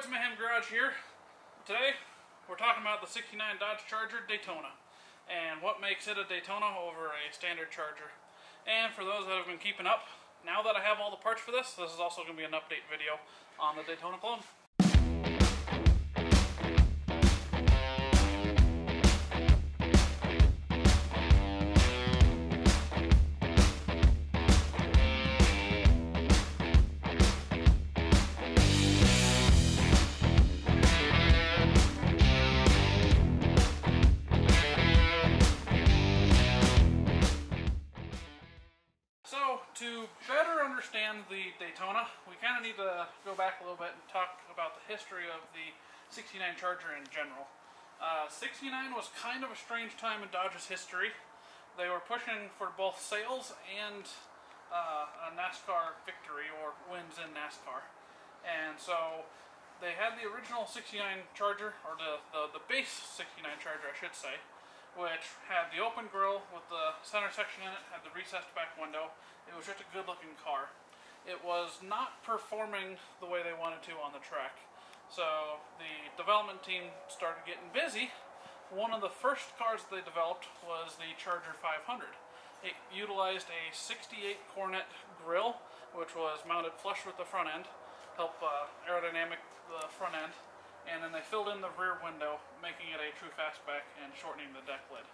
Sports Mayhem Garage here. Today we're talking about the 69 Dodge Charger Daytona and what makes it a Daytona over a standard Charger. And for those that have been keeping up, now that I have all the parts for this, this is also going to be an update video on the Daytona clone. To better understand the Daytona, we kind of need to go back a little bit and talk about the history of the 69 Charger in general. 69 was kind of a strange time in Dodge's history. They were pushing for both sales and a NASCAR victory or wins in NASCAR. And so they had the original 69 Charger, or the base 69 Charger I should say, which had the open grille with the center section in it, had the recessed back window. It was just a good looking car. It was not performing the way they wanted to on the track. So the development team started getting busy. One of the first cars they developed was the Charger 500. It utilized a 68 Cornet grille, which was mounted flush with the front end, help aerodynamic the front end. And then they filled in the rear window, making it a true fastback and shortening the deck lid.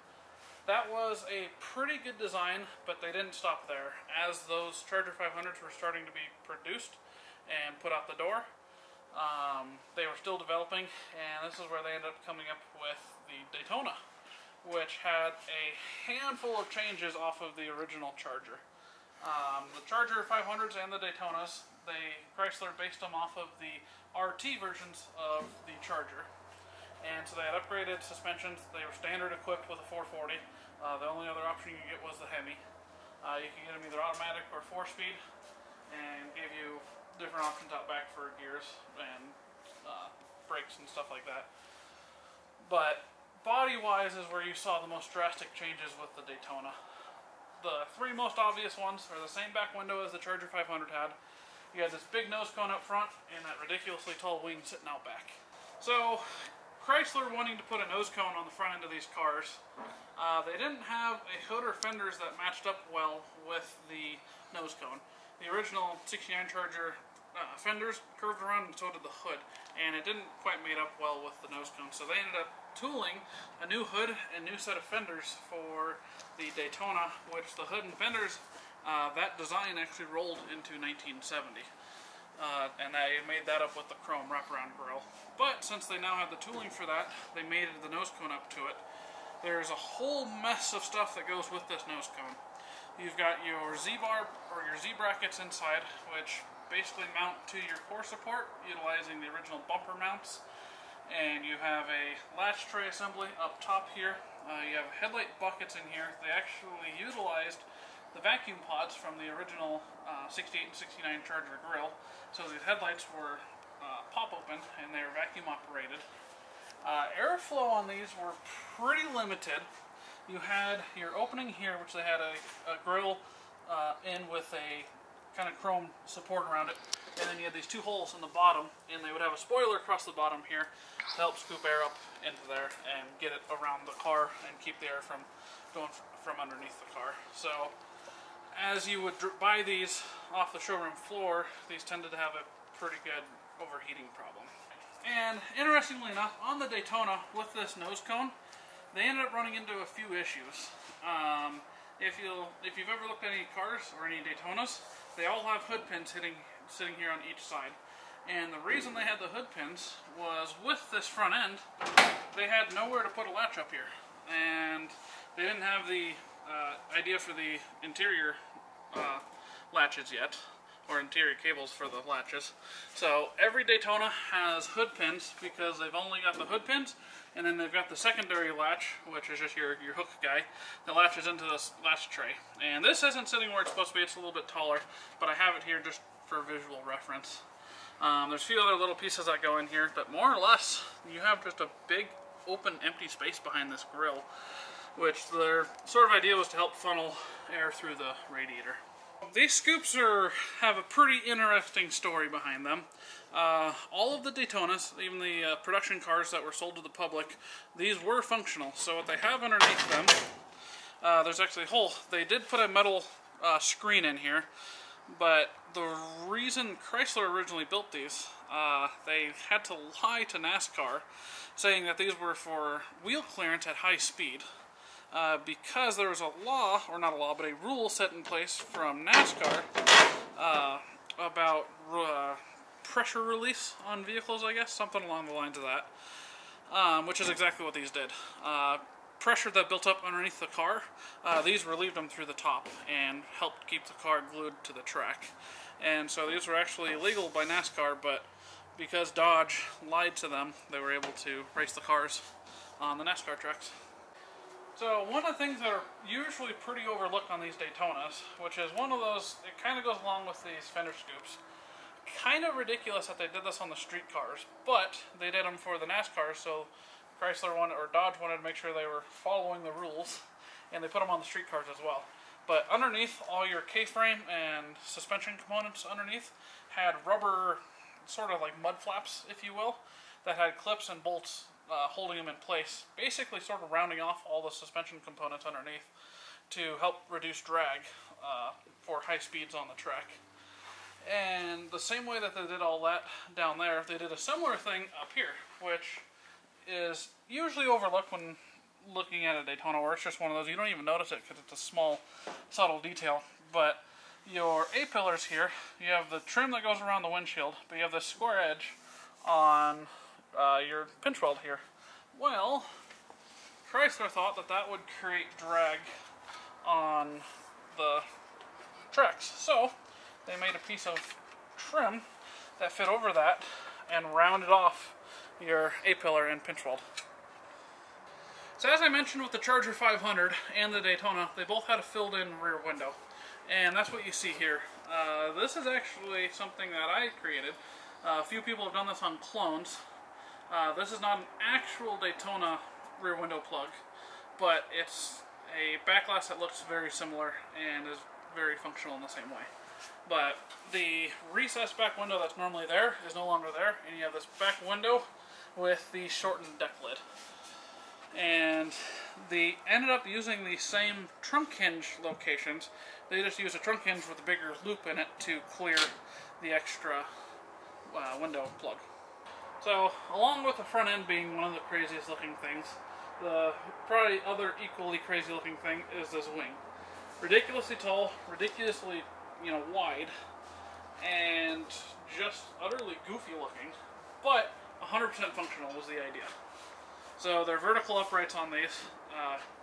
That was a pretty good design, but they didn't stop there. As those Charger 500s were starting to be produced and put out the door, they were still developing, and this is where they ended up coming up with the Daytona, which had a handful of changes off of the original Charger. The Charger 500s and the Daytonas, Chrysler based them off of the RT versions of the Charger. And so they had upgraded suspensions. They were standard equipped with a 440. The only other option you could get was the Hemi. You could get them either automatic or 4-speed, and gave you different options out back for gears and brakes and stuff like that. But body-wise is where you saw the most drastic changes with the Daytona. The three most obvious ones are the same back window as the Charger 500 had. You had this big nose cone up front and that ridiculously tall wing sitting out back. So Chrysler wanting to put a nose cone on the front end of these cars, they didn't have a hood or fenders that matched up well with the nose cone. The original 69 Charger fenders curved around, and so did the hood, and it didn't quite mate up well with the nose cone. So they ended up tooling a new hood and new set of fenders for the Daytona, which the hood and fenders, that design actually rolled into 1970. And they made that up with the chrome wraparound grille. But since they now have the tooling for that, they mated the nose cone up to it. There's a whole mess of stuff that goes with this nose cone. You've got your Z-bar or your Z-brackets inside, which basically mount to your core support utilizing the original bumper mounts. And you have a latch tray assembly up top here. You have headlight buckets in here. They actually utilized the vacuum pods from the original 68 and 69 Charger grille. So these headlights were pop open and they were vacuum operated. Airflow on these were pretty limited. You had your opening here, which they had a grille in with a kind of chrome support around it, and then you had these two holes in the bottom, and they would have a spoiler across the bottom here to help scoop air up into there and get it around the car and keep the air from going from underneath the car. So as you would buy these off the showroom floor, these tended to have a pretty good overheating problem. And interestingly enough, on the Daytona with this nose cone, they ended up running into a few issues. If you've ever looked at any cars or any Daytonas, they all have hood pins sitting here on each side. And the reason they had the hood pins was with this front end, they had nowhere to put a latch up here. And they didn't have the idea for the interior latches yet, or interior cables for the latches. So every Daytona has hood pins because they've only got the hood pins, and then they've got the secondary latch, which is just your hook guy, that latches into this latch tray. And this isn't sitting where it's supposed to be, it's a little bit taller, but I have it here just for visual reference. There's a few other little pieces that go in here, but more or less, you have just a big, open, empty space behind this grille, which their sort of idea was to help funnel air through the radiator. these scoops have a pretty interesting story behind them. All of the Daytonas, even the production cars that were sold to the public, these were functional. So what they have underneath them, there's actually a hole. They did put a metal screen in here, but the reason Chrysler originally built these, they had to lie to NASCAR, saying that these were for wheel clearance at high speed. Because there was a law, or not a law, but a rule set in place from NASCAR about pressure release on vehicles, I guess, something along the lines of that, which is exactly what these did. Pressure that built up underneath the car, these relieved them through the top and helped keep the car glued to the track. And so these were actually illegal by NASCAR, but because Dodge lied to them, they were able to race the cars on the NASCAR tracks. So one of the things that are usually pretty overlooked on these Daytonas, which is one of those, it kind of goes along with these fender scoops. Kind of ridiculous that they did this on the street cars, but they did them for the NASCAR, so Chrysler wanted, or Dodge wanted to make sure they were following the rules, and they put them on the street cars as well. But underneath, all your K-frame and suspension components underneath had rubber, sort of like mud flaps, if you will, that had clips and bolts holding them in place, basically sort of rounding off all the suspension components underneath to help reduce drag for high speeds on the track. And the same way that they did all that down there, they did a similar thing up here, which is usually overlooked when looking at a Daytona, or it's just one of those, you don't even notice it because it's a small, subtle detail. But your A-pillars here, you have the trim that goes around the windshield, but you have this square edge on your pinch weld here. Well, Chrysler thought that that would create drag on the tracks, so they made a piece of trim that fit over that and rounded off your A-pillar and pinch weld. So as I mentioned with the Charger 500 and the Daytona, they both had a filled-in rear window, and that's what you see here. This is actually something that I created. A few people have done this on clones. This is not an actual Daytona rear window plug, but it's a back glass that looks very similar and is very functional in the same way. But the recessed back window that's normally there is no longer there, and you have this back window with the shortened deck lid. And they ended up using the same trunk hinge locations. They just used a trunk hinge with a bigger loop in it to clear the extra window plug. So, along with the front end being one of the craziest looking things, the probably other equally crazy looking thing is this wing. Ridiculously tall, ridiculously, wide, and just utterly goofy looking, but 100% functional was the idea. So their vertical uprights on these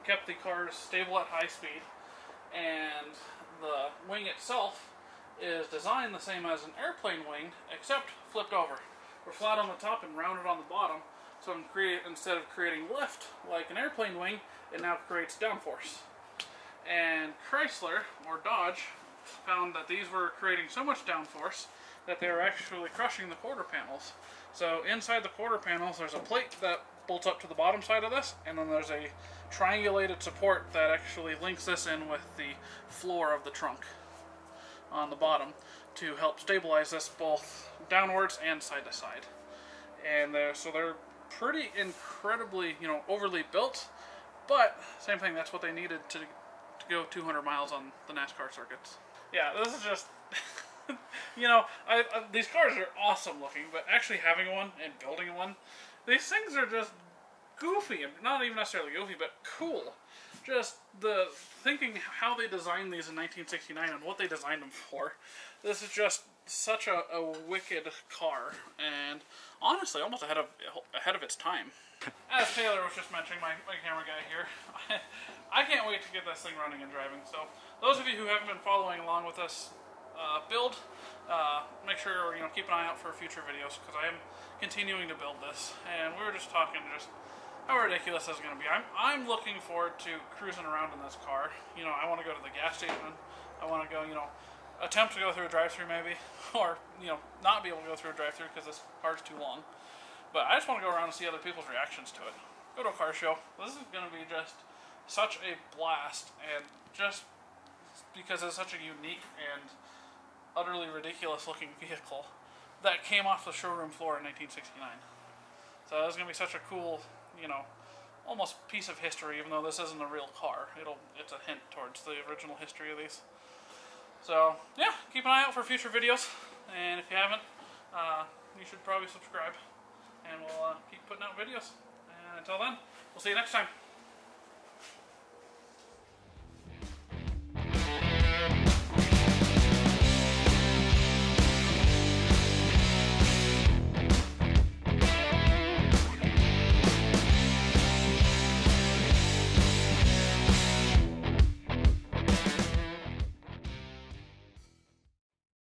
kept the cars stable at high speed, and the wing itself is designed the same as an airplane wing, except flipped over. We're flat on the top and rounded on the bottom, so instead of creating lift like an airplane wing, it now creates downforce. And Chrysler, or Dodge, found that these were creating so much downforce that they were actually crushing the quarter panels. So inside the quarter panels there's a plate that bolts up to the bottom side of this, and then there's a triangulated support that actually links this in with the floor of the trunk on the bottom to help stabilize this both downwards and side to side. And so they're pretty incredibly, overly built, but same thing, that's what they needed to go 200 miles on the NASCAR circuits. Yeah, this is just, these cars are awesome looking, but actually having one and building one, these things are just goofy, and not even necessarily goofy, but cool. Just the thinking how they designed these in 1969 and what they designed them for. This is just such a wicked car, and honestly, almost ahead of its time. As Taylor was just mentioning, my camera guy here, I can't wait to get this thing running and driving. So those of you who haven't been following along with us build, make sure keep an eye out for future videos, because I am continuing to build this, and we were just talking how ridiculous this is going to be. I'm looking forward to cruising around in this car. I want to go to the gas station. I want to go, attempt to go through a drive-thru maybe, or not be able to go through a drive-thru because this car's too long. But I just want to go around and see other people's reactions to it. Go to a car show. This is going to be just such a blast, and just because it's such a unique and utterly ridiculous looking vehicle that came off the showroom floor in 1969. So it's going to be such a cool, you know, almost piece of history, even though this isn't a real car. It's a hint towards the original history of these. So yeah, keep an eye out for future videos, and if you haven't, you should probably subscribe, and we'll keep putting out videos. And until then, we'll see you next time.